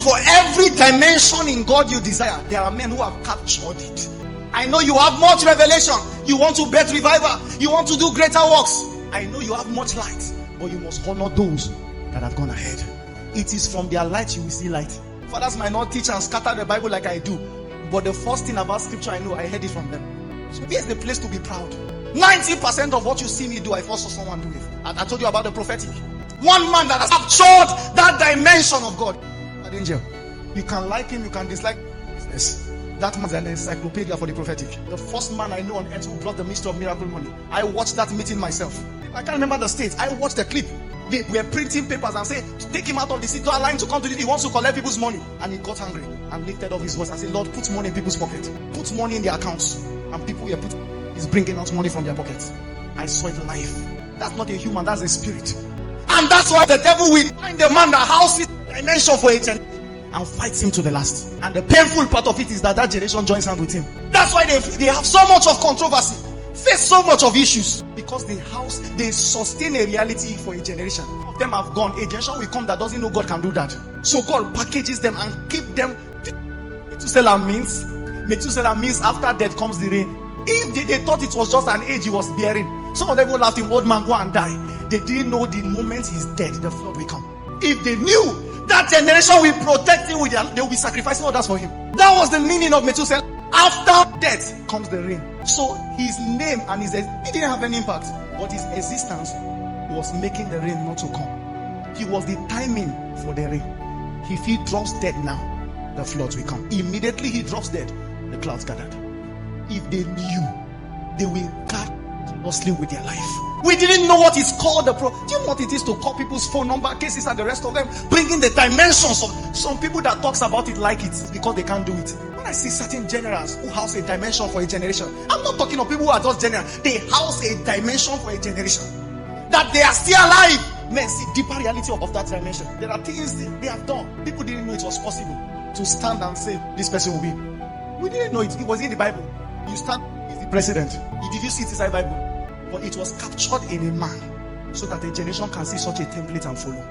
For every dimension in God you desire, there are men who have captured it. I know you have much revelation. You want to bet revival. You want to do greater works. I know you have much light, but you must honor those that have gone ahead. It is from their light you will see light. Fathers might not teach and scatter the Bible like I do, but the first thing about scripture I know, I heard it from them. So here's the place to be proud. 90% of what you see me do, I first saw someone do it. I told you about the prophetic. One man that has captured that dimension of God. An angel. You can like him, you can dislike business. That man's an encyclopedia for the prophetic. The first man I know on earth who brought the mystery of miracle money. I watched that meeting myself. I can't remember the state. I watched the clip. They were printing papers and say, take him out of the city, line to come to this. He wants to collect people's money. And he got angry and lifted up his voice and said, Lord, put money in people's pocket. Put money in their accounts. And people were he's bringing out money from their pockets. I saw it live. That's not a human, that's a spirit. And that's why the devil will find the man that houses dimension for it and fights him to the last. And the painful part of it is that generation joins hands with him. That's why they have so much of controversy, face so much of issues, because they sustain a reality for a generation. Some of them have gone. A generation will come that doesn't know God can do that. So God packages them and keep them. Methuselah means after death comes the rain. If they thought it was just an age he was bearing, some of them will laugh him, old man, go and die. They didn't know the moment he's dead, the flood will come. If they knew that generation will protect him, they will be sacrificing others for him. That was the meaning of Methuselah. After death comes the rain. So his name and he didn't have any impact, but his existence was making the rain not to come. He was the timing for the rain. If he drops dead now, the floods will come. Immediately he drops dead, the clouds gathered. If they knew, they will guard closely with their life. We didn't know what is called do you know what it is to call people's phone number, cases, and the rest of them? Bringing the dimensions of some people that talks about it like it because they can't do it. When I see certain generals who house a dimension for a generation, I'm not talking of people who are just general. They house a dimension for a generation. That they are still alive. Men see deeper reality of that dimension. There are things they have done. People didn't know it was possible to stand and say this person will be. We didn't know it. It was in the Bible. You stand with the president. Did you see it inside the Bible? But it was captured in a man so that a generation can see such a template and follow.